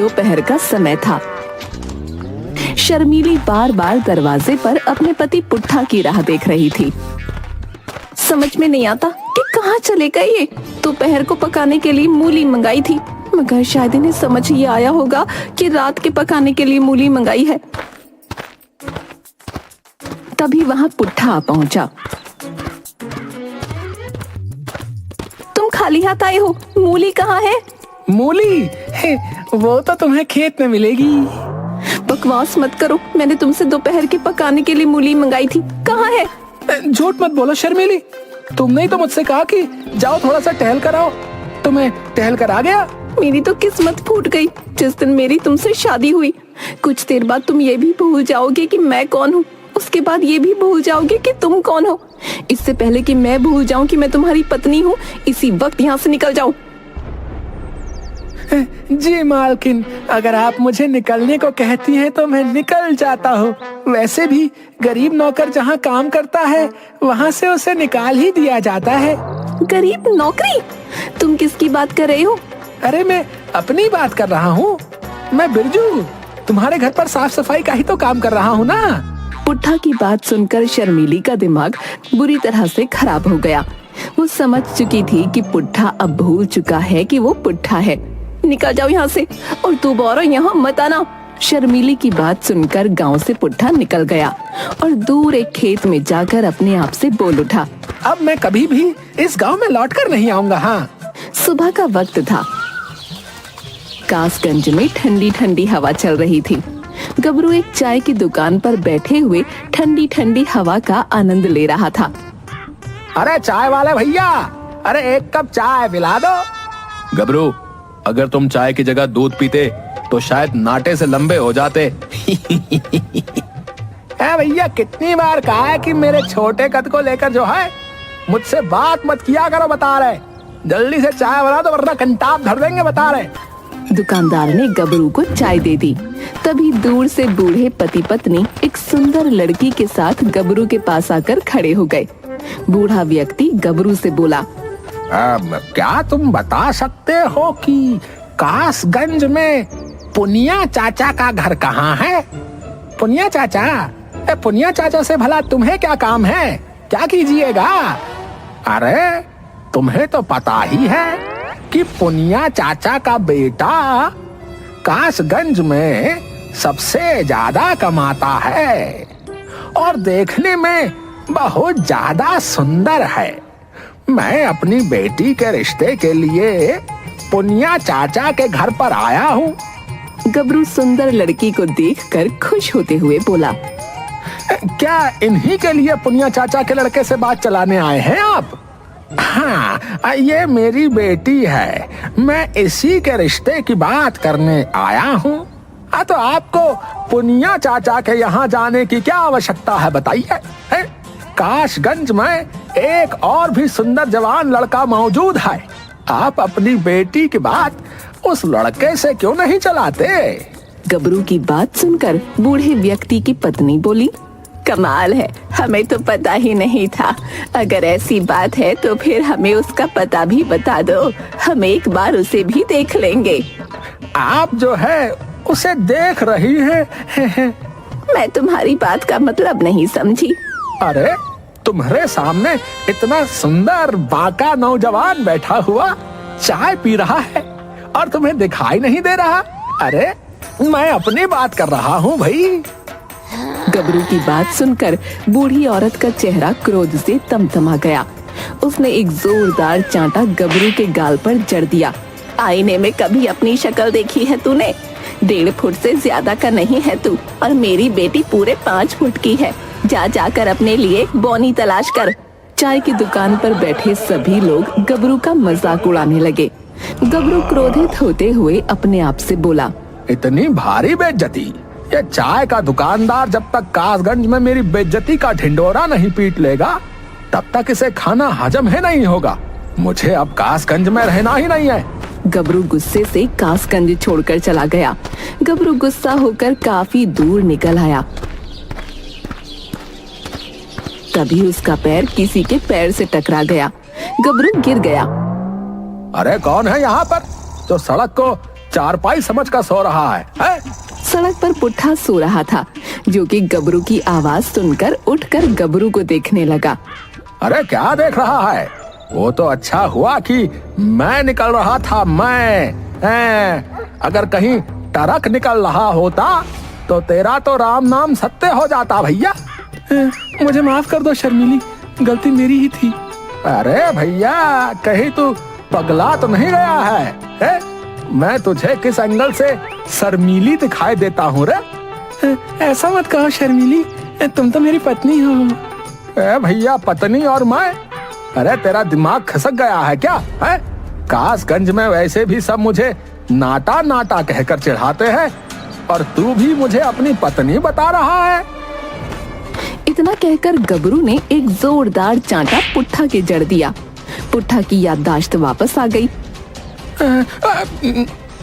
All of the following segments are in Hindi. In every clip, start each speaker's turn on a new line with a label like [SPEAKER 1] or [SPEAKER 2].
[SPEAKER 1] दोपहर का समय था। शर्मीली बार बार दरवाजे पर अपने पति पुट्ठा की राह देख रही थी। समझ में नहीं आता कि कहाँ चले गए ये। दोपहर को पकाने के लिए मूली मंगाई थी, मगर शायद इन्हें समझ ही आया होगा कि रात के पकाने के लिए मूली मंगाई है। तभी वहाँ पुट्ठा आ पहुंचा। तुम खाली हाथ आए हो, मूली कहाँ है?
[SPEAKER 2] मूली वो तो तुम्हें खेत में मिलेगी।
[SPEAKER 1] बकवास मत करो, मैंने तुमसे दोपहर के पकाने के लिए मूली मंगाई थी, कहाँ है?
[SPEAKER 2] झूठ मत बोलो शर्मीली, तुमने ही तो मुझसे कहा कि जाओ थोड़ा सा टहल कर आओ। तुम्हें टहल कर आ गया।
[SPEAKER 1] मेरी तो किस्मत फूट गई। जिस दिन मेरी तुमसे शादी हुई, कुछ देर बाद तुम ये भी भूल जाओगे कि मैं कौन हूँ। उसके बाद ये भी भूल जाओगे कि तुम कौन हो। इससे पहले कि मैं भूल जाऊं कि मैं तुम्हारी पत्नी हूँ, इसी वक्त यहाँ से निकल जाओ।
[SPEAKER 2] जी मालकिन, अगर आप मुझे निकलने को कहती हैं तो मैं निकल जाता हूँ। वैसे भी गरीब नौकर जहाँ काम करता है वहाँ से उसे निकाल ही दिया जाता है।
[SPEAKER 1] गरीब नौकरी? तुम किसकी बात कर रहे हो?
[SPEAKER 2] अरे मैं अपनी बात कर रहा हूँ। मैं बिरजू तुम्हारे घर पर साफ सफाई का ही तो काम कर रहा हूँ ना।
[SPEAKER 1] पुट्ठा की बात सुनकर शर्मीली का दिमाग बुरी तरह से खराब हो गया। वो समझ चुकी थी कि पुट्ठा अब भूल चुका है कि वो पुट्ठा है। निकल जाओ यहाँ से और दोबारा यहाँ मत आना। शर्मीली की बात सुनकर गांव से पुट्ठा निकल गया और दूर एक खेत में जाकर अपने आप से बोल उठा,
[SPEAKER 2] अब मैं कभी भी इस गांव में लौटकर नहीं आऊंगा। हाँ।
[SPEAKER 1] सुबह का वक्त था। कासगंज में ठंडी ठंडी हवा चल रही थी। गबरू एक चाय की दुकान पर बैठे हुए ठंडी ठंडी हवा का आनंद ले रहा था।
[SPEAKER 2] अरे चाय वाले भैया, अरे एक कप चाय पिला दो।
[SPEAKER 3] गबरू, अगर तुम चाय की जगह दूध पीते तो शायद नाटे से लंबे हो जाते।
[SPEAKER 2] भैया कितनी बार कहा है कि मेरे छोटे कद को लेकर जो है मुझसे बात मत किया करो। बता रहे जल्दी से चाय बना दो वरना कंटाप धर देंगे। बता रहे।
[SPEAKER 1] दुकानदार ने गबरू को चाय दे दी। तभी दूर से बूढ़े पति पत्नी एक सुंदर लड़की के साथ गबरू के पास आकर खड़े हो गए। बूढ़ा व्यक्ति गबरू से बोला,
[SPEAKER 2] क्या तुम बता सकते हो कि कासगंज में पुनिया चाचा का घर कहाँ है? पुनिया चाचा? पुनिया चाचा से भला तुम्हें क्या काम है? क्या कीजिएगा? अरे तुम्हें तो पता ही है कि पुनिया चाचा का बेटा कासगंज में सबसे ज्यादा कमाता है और देखने में बहुत ज्यादा सुंदर है। मैं अपनी बेटी के रिश्ते के लिए पुनिया चाचा के घर पर आया हूँ।
[SPEAKER 1] गबरू सुंदर लड़की को देखकर खुश होते हुए बोला,
[SPEAKER 2] क्या इन्हीं के लिए पुनिया चाचा के लड़के से बात चलाने आए हैं आप? हाँ, ये मेरी बेटी है। मैं इसी के रिश्ते की बात करने आया हूँ। तो आपको पुनिया चाचा के यहाँ जाने की क्या आवश्यकता है बताइए। कासगंज में एक और भी सुंदर जवान लड़का मौजूद है। आप अपनी बेटी की बात उस लड़के से क्यों नहीं चलाते?
[SPEAKER 1] गबरू की बात सुनकर बूढ़े व्यक्ति की पत्नी बोली, कमाल है, हमें तो पता ही नहीं था। अगर ऐसी बात है तो फिर हमें उसका पता भी बता दो, हम एक बार उसे भी देख लेंगे।
[SPEAKER 2] आप जो है उसे देख रही हैं।
[SPEAKER 1] मैं तुम्हारी बात का मतलब नहीं समझी।
[SPEAKER 2] अरे तुम्हारे सामने इतना सुंदर बांका नौजवान बैठा हुआ चाय पी रहा है और तुम्हें दिखाई नहीं दे रहा? अरे मैं अपनी बात कर रहा हूँ भाई।
[SPEAKER 1] गबरू की बात सुनकर बूढ़ी औरत का चेहरा क्रोध से तमतमा गया। उसने एक जोरदार चांटा गबरू के गाल पर जड़ दिया। आईने में कभी अपनी शक्ल देखी है तूने? 1.5 फुट से ज्यादा का नहीं है तू, और मेरी बेटी पूरे 5 फुट की है। जा जाकर अपने लिए बोनी तलाश कर। चाय की दुकान पर बैठे सभी लोग गबरू का मजाक उड़ाने लगे। गबरू क्रोधित होते हुए अपने आप से बोला,
[SPEAKER 2] इतनी भारी बेइज्जती? ये चाय का दुकानदार जब तक कासगंज में मेरी बेइज्जती का ढिंडोरा नहीं पीट लेगा तब तक इसे खाना हजम ही नहीं होगा। मुझे अब कासगंज में रहना ही नहीं है।
[SPEAKER 1] गबरू गुस्से से कासगंज छोड़कर चला गया। गबरू गुस्सा होकर काफी दूर निकल आया। तभी उसका पैर किसी के पैर से टकरा गया। गबरू गिर गया।
[SPEAKER 2] अरे कौन है यहाँ पर जो सड़क को चारपाई समझ कर सो रहा है?
[SPEAKER 1] सड़क पर पुट्ठा सो रहा था, जो कि गबरू की आवाज सुनकर उठकर गबरू को देखने लगा।
[SPEAKER 2] अरे क्या देख रहा है? वो तो अच्छा हुआ कि मैं निकल रहा था। अगर कहीं ट्रक निकल रहा होता तो तेरा तो राम नाम सत्य हो जाता भैया।
[SPEAKER 3] मुझे माफ कर दो शर्मीली, गलती मेरी ही थी।
[SPEAKER 2] अरे भैया, कहीं तू पगला तो नहीं गया है? मैं तुझे किस एंगल से शर्मीली दिखाई देता हूँ रे?
[SPEAKER 3] ऐसा मत कहो शर्मीली, तुम तो मेरी पत्नी हो।
[SPEAKER 2] भैया, पत्नी और मैं? अरे तेरा दिमाग खसक गया है क्या? है कासगंज में वैसे भी सब मुझे नाटा नाटा कहकर चिढ़ाते हैं, और तू भी मुझे अपनी पत्नी बता रहा है?
[SPEAKER 1] इतना कहकर गबरू ने एक जोरदार चांटा पुट्ठा के जड़ दिया। पुट्ठा की याददाश्त वापस आ गई।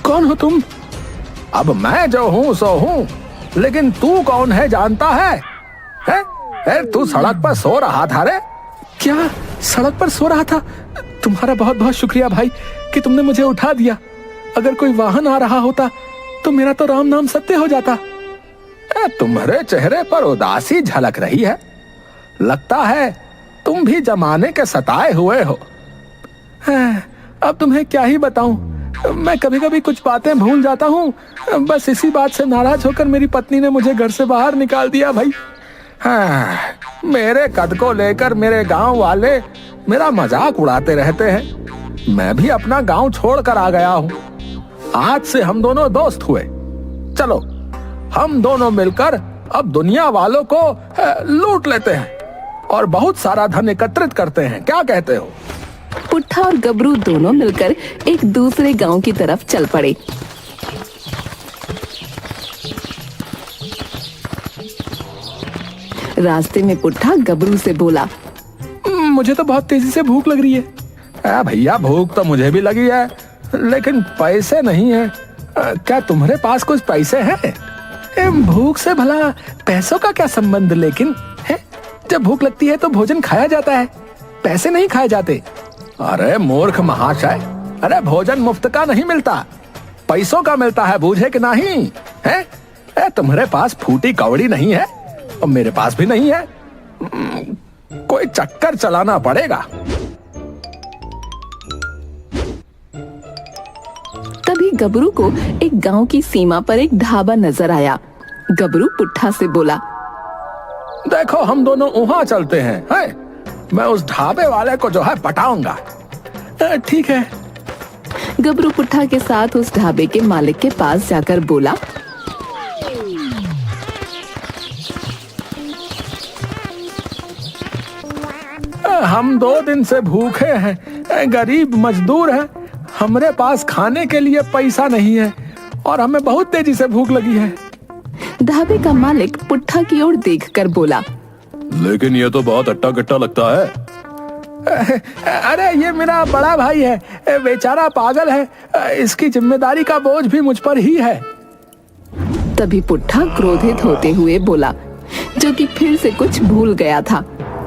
[SPEAKER 2] कौन हो तुम? अब मैं जो हूँ सो हूँ, लेकिन तू कौन है जानता है? तू सड़क पर सो रहा था रे?
[SPEAKER 3] क्या सड़क पर सो रहा था? तुम्हारा बहुत बहुत शुक्रिया भाई कि तुमने मुझे उठा दिया। अगर कोई वाहन आ रहा होता तो मेरा तो राम नाम सत्य हो जाता।
[SPEAKER 2] तुम्हारे चेहरे पर उदासी झलक रही है। लगता है तुम भी जमाने के सताए हुए हो।
[SPEAKER 3] अब तुम्हें क्या ही बताऊं, मैं कभी कभी कुछ बातें भूल जाता हूँ। बस इसी बात से नाराज होकर मेरी पत्नी ने मुझे घर से बाहर निकाल दिया भाई।
[SPEAKER 2] मेरे कद को लेकर मेरे गांव वाले मेरा मजाक उड़ाते रहते हैं। मैं भी अपना गांव छोड़कर आ गया हूँ। आज से हम दोनों दोस्त हुए। चलो हम दोनों मिलकर अब दुनिया वालों को लूट लेते हैं और बहुत सारा धन एकत्रित करते हैं। क्या कहते हो?
[SPEAKER 1] पुट्ठा और गबरू दोनों मिलकर एक दूसरे गांव की तरफ चल पड़े। रास्ते में पुट्ठा गबरू से बोला,
[SPEAKER 3] मुझे तो बहुत तेजी से भूख लग रही है।
[SPEAKER 2] भैया, भूख तो मुझे भी लगी है, लेकिन पैसे नहीं है। क्या तुम्हारे पास कुछ पैसे हैं?
[SPEAKER 3] भूख से भला पैसों का क्या संबंध? लेकिन है, जब भूख लगती है तो भोजन खाया जाता है, पैसे नहीं खाए जाते।
[SPEAKER 2] अरे मूर्ख महाशय, अरे भोजन मुफ्त का नहीं मिलता, पैसों का मिलता है, बूझे कि नहीं? है तुम्हारे पास फूटी कौड़ी नहीं है और मेरे पास भी नहीं है। कोई चक्कर चलाना पड़ेगा।
[SPEAKER 1] तभी गबरू को एक गांव की सीमा पर एक ढाबा नजर आया। गबरू पुट्ठा से बोला,
[SPEAKER 2] देखो हम दोनों वहां चलते हैं। मैं उस ढाबे वाले को जो है पटाऊंगा।
[SPEAKER 3] ठीक है।
[SPEAKER 1] गबरू पुट्ठा के साथ उस ढाबे के मालिक के पास जाकर बोला,
[SPEAKER 2] हम 2 दिन से भूखे हैं, गरीब मजदूर हैं, हमरे पास खाने के लिए पैसा नहीं है और हमें बहुत तेजी से भूख लगी है।
[SPEAKER 1] ढाबे का मालिक पुट्ठा की ओर देखकर बोला,
[SPEAKER 3] लेकिन ये तो बहुत अट्टा कट्टा लगता है।
[SPEAKER 2] अरे ये मेरा बड़ा भाई है, बेचारा पागल है, इसकी जिम्मेदारी का बोझ भी मुझ पर ही है।
[SPEAKER 1] तभी पुट्ठा क्रोधित होते हुए बोला, जो कि फिर से कुछ भूल गया था,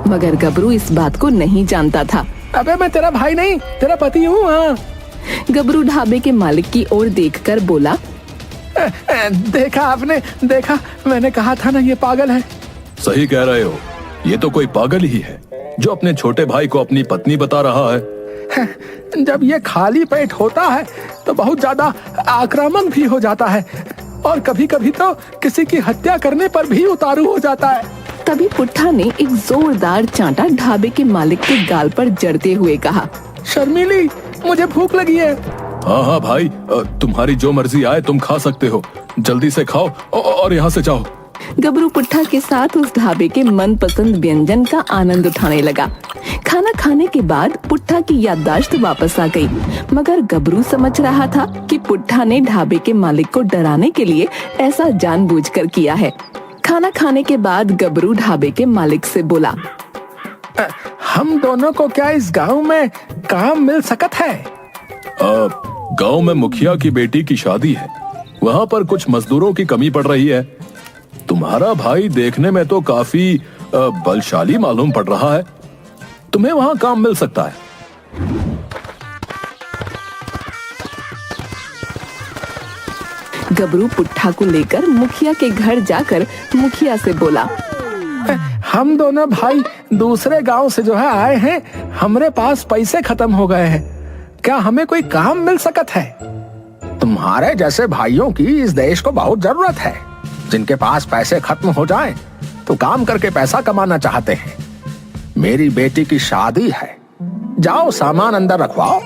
[SPEAKER 1] मगर गबरू इस बात को नहीं जानता था।
[SPEAKER 2] अबे मैं तेरा भाई नहीं, तेरा पति हूँ। हाँ।
[SPEAKER 1] गबरू ढाबे के मालिक की ओर देखकर बोला,
[SPEAKER 2] देखा आपने, देखा, मैंने कहा था ना ये पागल है।
[SPEAKER 3] सही कह रहे हो, ये तो कोई पागल ही है जो अपने छोटे भाई को अपनी पत्नी बता रहा है।
[SPEAKER 2] जब ये खाली पेट होता है तो बहुत ज्यादा आक्रामक भी हो जाता है और कभी कभी तो किसी की हत्या करने पर भी उतारू हो जाता है।
[SPEAKER 1] तभी पुट्ठा ने एक जोरदार चांटा ढाबे के मालिक के गाल पर जड़ते हुए कहा,
[SPEAKER 2] शर्मीली, मुझे भूख लगी है।
[SPEAKER 3] हाँ हाँ भाई, तुम्हारी जो मर्जी आए तुम खा सकते हो, जल्दी से खाओ और यहाँ से जाओ।
[SPEAKER 1] गबरू पुट्ठा के साथ उस ढाबे के मनपसंद व्यंजन का आनंद उठाने लगा। खाना खाने के बाद पुट्ठा की याददाश्त वापस आ गई, मगर गबरू समझ रहा था कि पुट्ठा ने ढाबे के मालिक को डराने के लिए ऐसा जानबूझकर किया है। खाना खाने के बाद गबरू ढाबे के मालिक से बोला,
[SPEAKER 2] हम दोनों को क्या इस गांव में काम मिल सकत है?
[SPEAKER 3] गांव में मुखिया की बेटी की शादी है, वहाँ पर कुछ मजदूरों की कमी पड़ रही है। तुम्हारा भाई देखने में तो काफी बलशाली मालूम पड़ रहा है, तुम्हें वहाँ काम मिल सकता है।
[SPEAKER 1] गबरू पुट्ठा को लेकर मुखिया के घर जाकर मुखिया से बोला,
[SPEAKER 2] हम दोनों भाई दूसरे गांव से जो है आए हैं, हमरे पास पैसे खत्म हो गए हैं, क्या हमें कोई काम मिल सकत है? तुम्हारे जैसे भाइयों की इस देश को बहुत जरूरत है, जिनके पास पैसे खत्म हो जाएं तो काम करके पैसा कमाना चाहते हैं। मेरी बेटी की शादी है, जाओ सामान अंदर रखवाओ।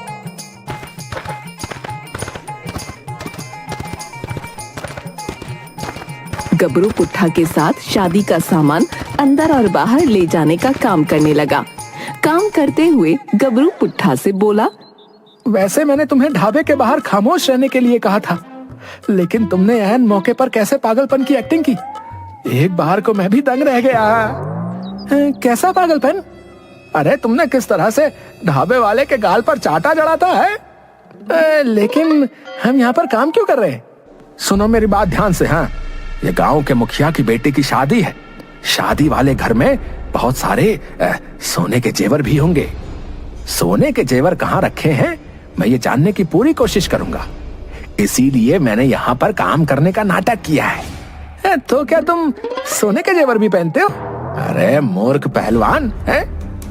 [SPEAKER 1] गबरू पुट्ठा के साथ शादी का सामान अंदर और बाहर ले जाने का काम करने लगा। काम करते हुए गबरू पुट्ठा से बोला,
[SPEAKER 2] वैसे मैंने तुम्हें ढाबे के बाहर खामोश रहने के लिए कहा था, लेकिन तुमने ऐन मौके पर कैसे पागलपन की एक्टिंग की। एक बार को मैं भी दंग रह गया। कैसा पागलपन? अरे तुमने किस तरह से ढाबे वाले के गाल पर चाटा जड़ाता है। लेकिन हम यहाँ पर काम क्यों कर रहे हैं? सुनो मेरी बात ध्यान से। हाँ, ये गांव के मुखिया की बेटी की शादी है। शादी वाले घर में बहुत सारे सोने के जेवर भी होंगे। सोने के जेवर कहाँ रखे हैं मैं ये जानने की पूरी कोशिश करूंगा, इसीलिए मैंने यहाँ पर काम करने का नाटक किया है। तो क्या तुम सोने के जेवर भी पहनते हो? अरे मूर्ख पहलवान है,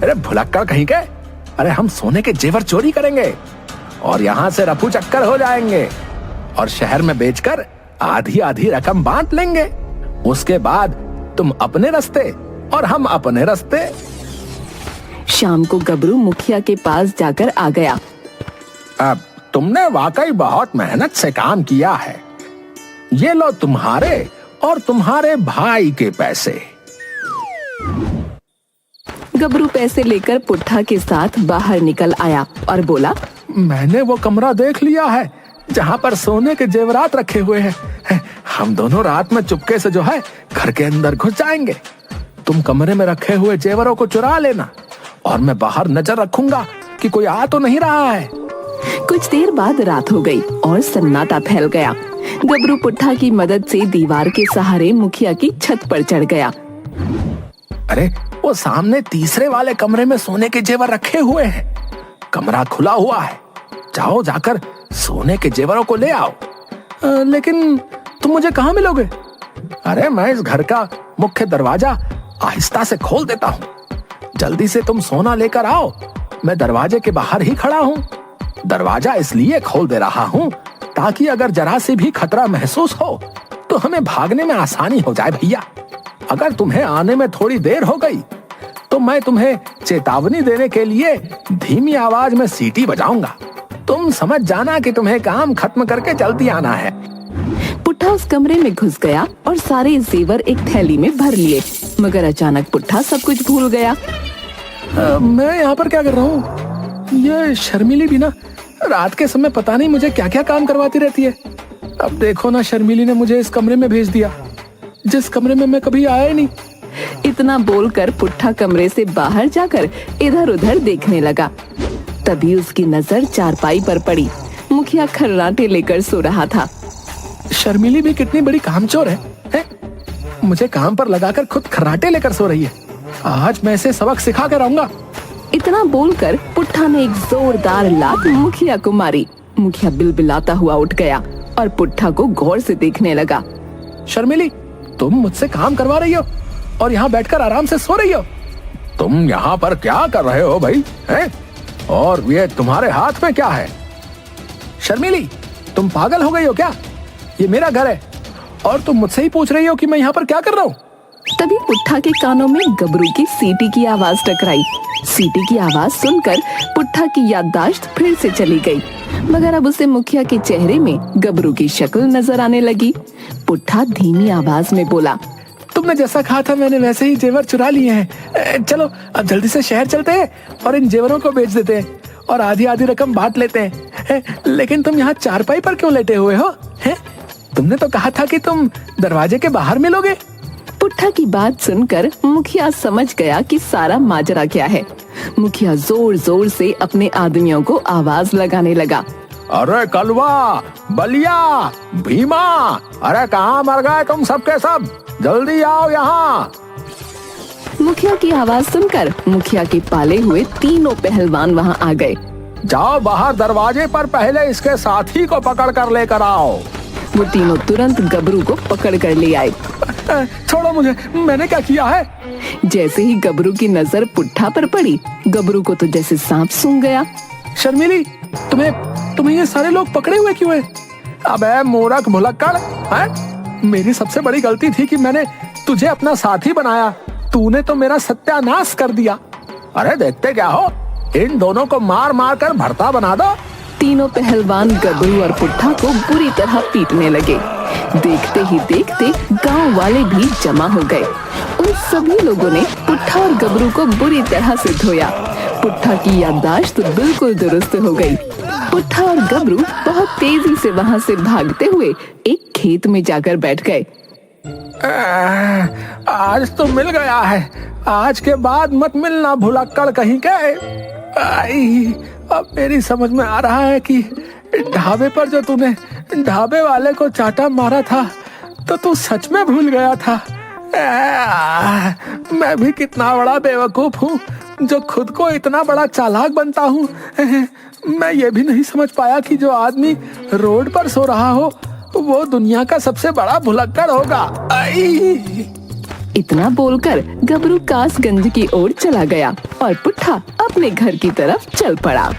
[SPEAKER 2] अरे भुलक्कड़ कहीं के। अरे हम सोने के जेवर चोरी करेंगे और यहाँ से रफू चक्कर हो जाएंगे और शहर में बेचकर आधी आधी रकम बांट लेंगे। उसके बाद तुम अपने रास्ते और हम अपने रास्ते।
[SPEAKER 1] शाम को गबरू मुखिया के पास जाकर आ गया।
[SPEAKER 2] अब तुमने वाकई बहुत मेहनत से काम किया है, ये लो तुम्हारे और तुम्हारे भाई के पैसे।
[SPEAKER 1] गबरू पैसे लेकर पुट्ठा के साथ बाहर निकल आया और बोला,
[SPEAKER 2] मैंने वो कमरा देख लिया है जहाँ पर सोने के जेवरात रखे हुए हैं। हम दोनों रात में चुपके से जो है घर के अंदर घुस जाएंगे। तुम कमरे में रखे हुए जेवरों को चुरा लेना और मैं बाहर नजर रखूंगा कि कोई आ तो नहीं रहा है।
[SPEAKER 1] कुछ देर बाद रात हो गई और सन्नाटा फैल गया। गबरू पुट्ठा की मदद से दीवार के सहारे मुखिया की छत पर चढ़ गया।
[SPEAKER 2] अरे वो सामने तीसरे वाले कमरे में सोने के जेवर रखे हुए हैं। कमरा खुला हुआ है, जाओ जाकर सोने के जेवरों को ले आओ। लेकिन तुम मुझे कहाँ मिलोगे? अरे मैं इस घर का मुख्य दरवाजा आहिस्ता से खोल देता हूँ, जल्दी से तुम सोना लेकर आओ। मैं दरवाजे के बाहर ही खड़ा हूँ। दरवाजा इसलिए खोल दे रहा हूँ ताकि अगर जरा से भी खतरा महसूस हो तो हमें भागने में आसानी हो जाए। भैया, अगर तुम्हें आने में थोड़ी देर हो गई तो मैं तुम्हें चेतावनी देने के लिए धीमी आवाज में सीटी बजाऊंगा। तुम समझ जाना कि तुम्हें काम खत्म करके जल्दी आना है।
[SPEAKER 1] पुट्ठा उस कमरे में घुस गया और सारे जेवर एक थैली में भर लिए, मगर अचानक पुट्ठा सब कुछ भूल गया।
[SPEAKER 2] मैं यहाँ पर क्या कर रहा हूँ? ये शर्मिली भी ना रात के समय पता नहीं मुझे क्या क्या काम करवाती रहती है। अब देखो ना, शर्मिली ने मुझे इस कमरे में भेज दिया जिस कमरे में मैं कभी आया ही नहीं।
[SPEAKER 1] इतना बोलकर पुट्ठा कमरे से बाहर जाकर इधर उधर देखने लगा। तभी उसकी नजर चारपाई पर पड़ी। मुखिया खर्राटे लेकर सो रहा था।
[SPEAKER 2] शर्मिली भी कितनी बड़ी कामचोर है? मुझे काम पर लगाकर खुद खर्राटे लेकर सो रही है। आज मैं इसे सबक सिखा कर आऊंगा।
[SPEAKER 1] इतना बोलकर पुट्ठा ने एक जोरदार लात मुखिया को मारी। मुखिया बिलबिलाता हुआ उठ गया और पुट्ठा को गौर से देखने लगा।
[SPEAKER 2] शर्मिली, तुम मुझसे काम करवा रही हो और यहाँ बैठकर आराम से सो रही हो। तुम यहाँ पर क्या कर रहे हो भाई? हैं? और ये तुम्हारे हाथ में क्या है? शर्मिली, तुम पागल हो गई हो क्या? ये मेरा घर है और तुम मुझसे ही पूछ रही हो कि मैं यहाँ पर क्या कर रहा हूँ?
[SPEAKER 1] तभी पुट्ठा के कानों में गबरू की सीटी की आवाज टकराई। सीटी की आवाज सुनकर पुट्ठा की याददाश्त फिर से चली गई, मगर अब उसे मुखिया के चेहरे में गबरू की शक्ल नजर आने लगी। पुट्ठा धीमी आवाज में बोला,
[SPEAKER 2] तुमने जैसा कहा था मैंने वैसे ही जेवर चुरा लिए हैं। चलो अब जल्दी से शहर चलते हैं और इन जेवरों को बेच देते हैं और आधी आधी रकम बांट लेते हैं। लेकिन तुम यहाँ चारपाई पर क्यों लेटे हुए हो? तुमने तो कहा था कि तुम दरवाजे के बाहर मिलोगे।
[SPEAKER 1] पुट्ठा की बात सुनकर मुखिया समझ गया कि सारा माजरा क्या है। मुखिया जोर जोर से अपने आदमियों को आवाज लगाने लगा,
[SPEAKER 2] अरे कलवा, बलिया, भीमा, अरे कहाँ मर गए तुम सबके सब? जल्दी आओ यहाँ।
[SPEAKER 1] मुखिया की आवाज सुनकर मुखिया के पाले हुए तीनों पहलवान वहाँ आ गए।
[SPEAKER 2] जाओ बाहर दरवाजे पर पहले इसके साथी को पकड़ कर लेकर आओ।
[SPEAKER 1] वो तीनों तुरंत गबरू को पकड़ कर ले आए।
[SPEAKER 2] छोड़ो मुझे, मैंने क्या किया है?
[SPEAKER 1] जैसे ही गबरू की नजर पुट्ठा पर पड़ी, गबरू को तो जैसे सांप सूंघ गया।
[SPEAKER 2] शर्मिली, तुम्हें ये सारे लोग पकड़े हुए क्यों हैं? अबे मूर्ख भुलक्कड़, हैं? मेरी सबसे बड़ी गलती थी कि मैंने तुझे अपना साथी बनाया। तूने तो मेरा सत्यानाश कर दिया। अरे देखते क्या हो, इन दोनों को मार मार कर भरता बना दो।
[SPEAKER 1] तीनों पहलवान गबरू और पुट्ठा को बुरी तरह पीटने लगे। देखते ही देखते गांव वाले भी जमा हो गए। उन सभी लोगों ने पुट्ठा और गबरू को बुरी तरह से धोया। पुट्ठा की याददाश्त बिल्कुल दुरुस्त हो गई। पुट्ठा और गबरू बहुत तेजी से वहां से भागते हुए एक खेत में जाकर बैठ गए।
[SPEAKER 2] आज तो मिल गया है, आज के बाद मत मिलना भुलक्कड़ कहीं के। अब मेरी समझ में आ रहा है कि ढाबे पर जो तूने ढाबे वाले को चाटा मारा था तो तू सच में भूल गया था। मैं भी कितना बड़ा बेवकूफ हूँ जो खुद को इतना बड़ा चालाक बनता हूँ। मैं ये भी नहीं समझ पाया कि जो आदमी रोड पर सो रहा हो वो दुनिया का सबसे बड़ा भुलक्कड़ होगा।
[SPEAKER 1] इतना बोलकर गबरू कासगंज की ओर चला गया और पुट्ठा अपने घर की तरफ चल पड़ा।